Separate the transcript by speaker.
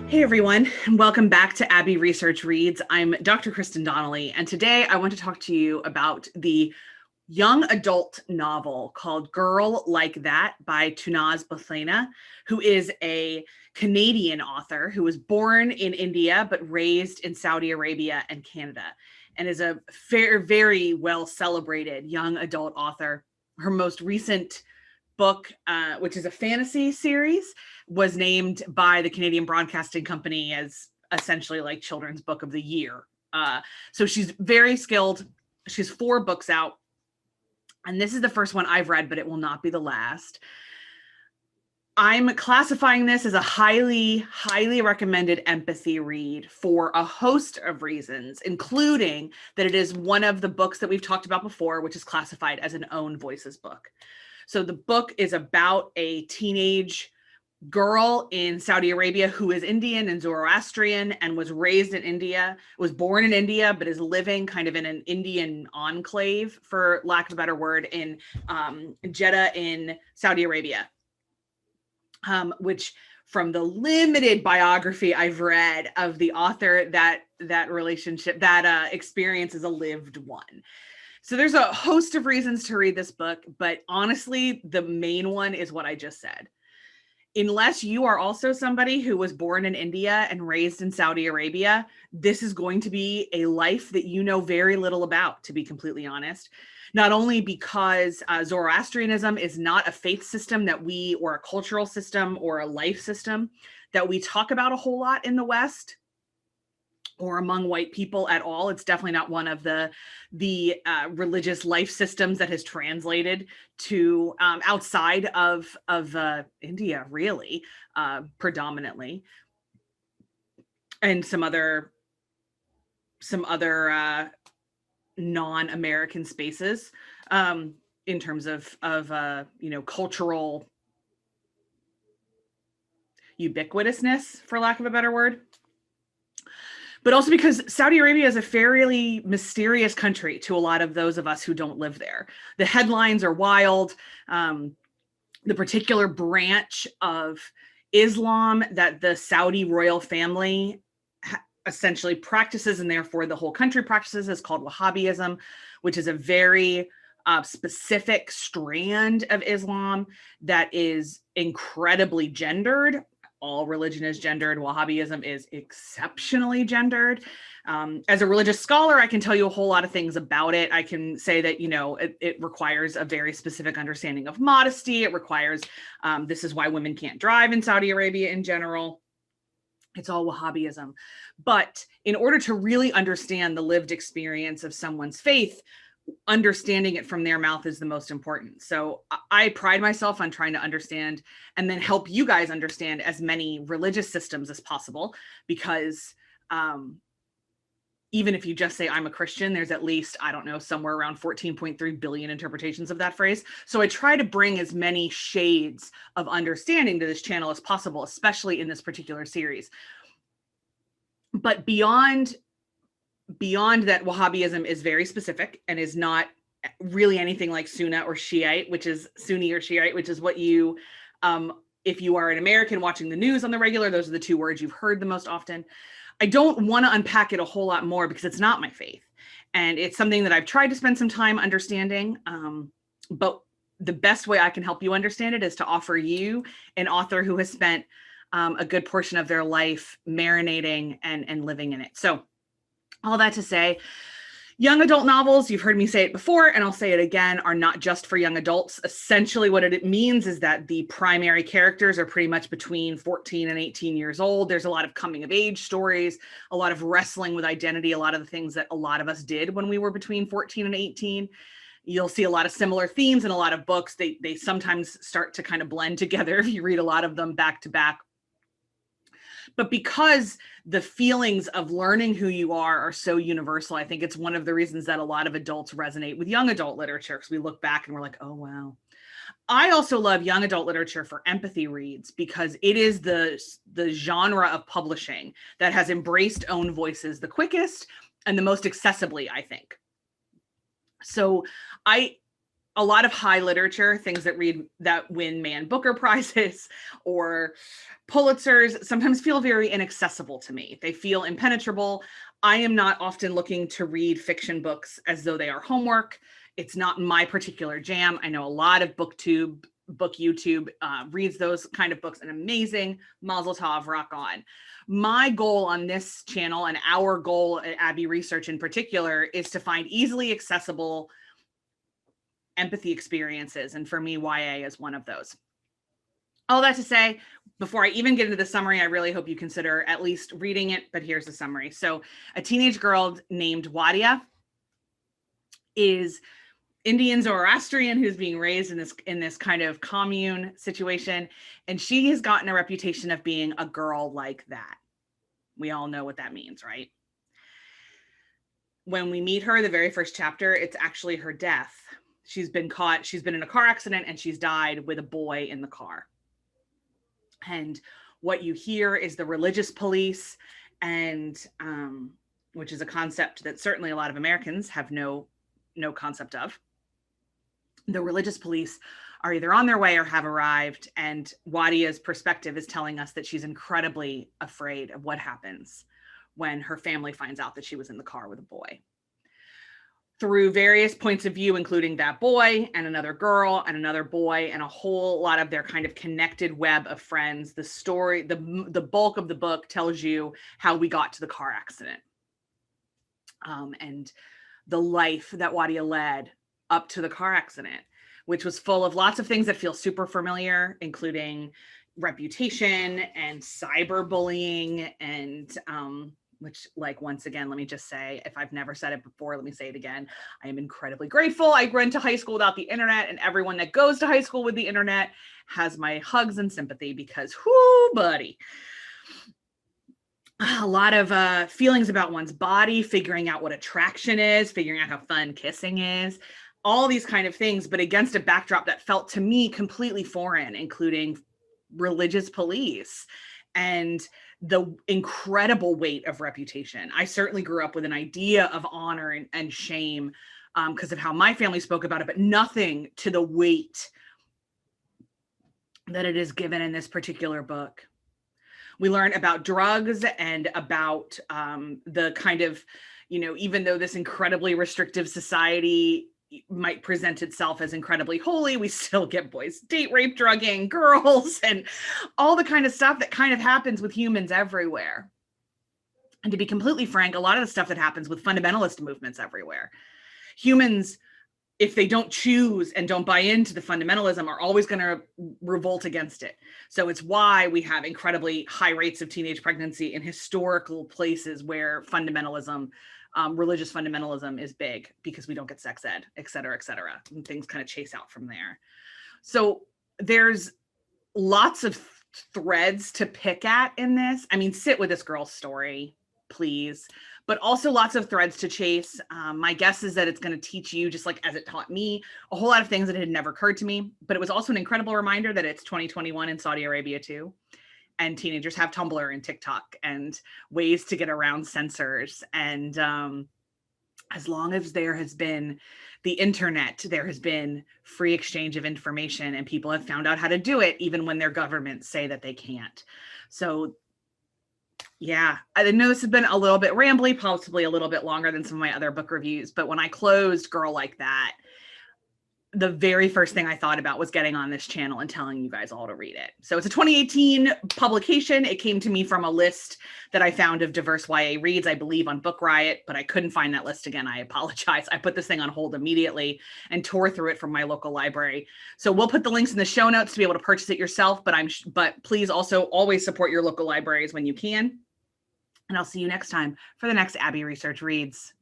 Speaker 1: Hey everyone, and welcome back to Abbey Research Reads. I'm Dr. Kristen Donnelly, and today I want to talk to you about the young adult novel called Girl Like That by Tanaz Bhathena, who is a Canadian author who was born in India but raised in Saudi Arabia and Canada, and is a very well celebrated young adult author. Her most recent book, which is a fantasy series, was named by the Canadian Broadcasting Company as essentially like Children's Book of the Year. So she's very skilled. She has 4 books out, and this is the first one I've read, but it will not be the last. I'm classifying this as a highly recommended empathy read for a host of reasons, including that it is one of the books that we've talked about before, which is classified as an own voices book. So the book is about a teenage girl in Saudi Arabia who is Indian and Zoroastrian and was raised in India, was born in India, but is living kind of in an Indian enclave, for lack of a better word, in Jeddah in Saudi Arabia, which from the limited biography I've read of the author, that relationship, that experience is a lived one. So there's a host of reasons to read this book, but honestly, the main one is what I just said. Unless you are also somebody who was born in India and raised in Saudi Arabia, this is going to be a life that you know very little about, to be completely honest. Not only because Zoroastrianism is not a faith system that we, or a cultural system or a life system that we talk about a whole lot in the West, or among white people at all. It's definitely not one of the religious life systems that has translated to outside of India, really, predominantly, and some other non-American spaces, in terms of cultural ubiquitousness, for lack of a better word. But also because Saudi Arabia is a fairly mysterious country to a lot of those of us who don't live there. The headlines are wild. The particular branch of Islam that the Saudi royal family essentially practices, and therefore the whole country practices, is called Wahhabism, which is a very specific strand of Islam that is incredibly gendered. All religion is gendered. Wahhabism is exceptionally gendered. As a religious scholar, I can tell you a whole lot of things about it. I can say that, it requires a very specific understanding of modesty. It requires, this is why women can't drive in Saudi Arabia in general. It's all Wahhabism. But in order to really understand the lived experience of someone's faith, understanding it from their mouth is the most important. So I pride myself on trying to understand and then help you guys understand as many religious systems as possible, because even if you just say I'm a Christian, there's at least, I don't know, somewhere around 14.3 billion interpretations of that phrase. So I try to bring as many shades of understanding to this channel as possible, especially in this particular series. But beyond that, Wahhabism is very specific and is not really anything like Sunni or Shiite, which is what you, if you are an American watching the news on the regular, those are the 2 words you've heard the most often. I don't want to unpack it a whole lot more because it's not my faith. And it's something that I've tried to spend some time understanding. But the best way I can help you understand it is to offer you an author who has spent a good portion of their life marinating and living in it. So all that to say, young adult novels, you've heard me say it before, and I'll say it again, are not just for young adults. Essentially, what it means is that the primary characters are pretty much between 14 and 18 years old. There's a lot of coming of age stories, a lot of wrestling with identity, a lot of the things that a lot of us did when we were between 14 and 18. You'll see a lot of similar themes in a lot of books. They sometimes start to kind of blend together if you read a lot of them back to back. But because the feelings of learning who you are so universal, I think it's one of the reasons that a lot of adults resonate with young adult literature, because we look back and we're like, oh, wow. I also love young adult literature for empathy reads because it is the genre of publishing that has embraced own voices the quickest and the most accessibly, I think. So a lot of high literature, things that win Man Booker prizes or Pulitzers, sometimes feel very inaccessible to me. They feel impenetrable. I am not often looking to read fiction books as though they are homework. It's not my particular jam. I know a lot of book YouTube reads those kind of books, and amazing. Mazel tov, rock on. My goal on this channel, and our goal at Abbey Research in particular, is to find easily accessible empathy experiences. And for me, YA is one of those. All that to say, before I even get into the summary, I really hope you consider at least reading it, but here's the summary. So a teenage girl named Wadia is Indian Zoroastrian who's being raised in this kind of commune situation. And she has gotten a reputation of being a girl like that. We all know what that means, right? When we meet her, the very first chapter, it's actually her death. She's been in a car accident, and she's died with a boy in the car. And what you hear is the religious police, and which is a concept that certainly a lot of Americans have no concept of. The religious police are either on their way or have arrived, and Wadia's perspective is telling us that she's incredibly afraid of what happens when her family finds out that she was in the car with a boy. Through various points of view, including that boy and another girl and another boy and a whole lot of their kind of connected web of friends, the story, the bulk of the book tells you how we got to the car accident, and the life that Wadia led up to the car accident, which was full of lots of things that feel super familiar, including reputation and cyberbullying and which, like, once again, let me just say, if I've never said it before, let me say it again. I am incredibly grateful I went to high school without the internet, and everyone that goes to high school with the internet has my hugs and sympathy, because whoo, buddy. A lot of feelings about one's body, figuring out what attraction is, figuring out how fun kissing is, all these kind of things, but against a backdrop that felt to me completely foreign, including religious police and the incredible weight of reputation. I certainly grew up with an idea of honor and shame because of how my family spoke about it, but nothing to the weight that it is given in this particular book. We learn about drugs and about the kind of, even though this incredibly restrictive society might present itself as incredibly holy, we still get boys date rape, drugging girls, and all the kind of stuff that kind of happens with humans everywhere. And to be completely frank, a lot of the stuff that happens with fundamentalist movements everywhere. Humans, if they don't choose and don't buy into the fundamentalism, are always going to revolt against it. So it's why we have incredibly high rates of teenage pregnancy in historical places where fundamentalism, religious fundamentalism is big, because we don't get sex ed, et cetera, and things kind of chase out from there. So there's lots of threads to pick at in this. I mean, sit with this girl's story, please, but also lots of threads to chase. My guess is that it's going to teach you, just like as it taught me, a whole lot of things that had never occurred to me, but it was also an incredible reminder that it's 2021 in Saudi Arabia too. And teenagers have Tumblr and TikTok and ways to get around censors. And as long as there has been the internet, there has been free exchange of information, and people have found out how to do it, even when their governments say that they can't. So yeah, I know this has been a little bit rambly, possibly a little bit longer than some of my other book reviews, but when I closed Girl Like That, the very first thing I thought about was getting on this channel and telling you guys all to read it. So it's a 2018 publication. It came to me from a list that I found of diverse YA reads, I believe on Book Riot, but I couldn't find that list again. I apologize. I put this thing on hold immediately and tore through it from my local library. So we'll put the links in the show notes to be able to purchase it yourself, but please also always support your local libraries when you can. And I'll see you next time for the next Abbey Research Reads.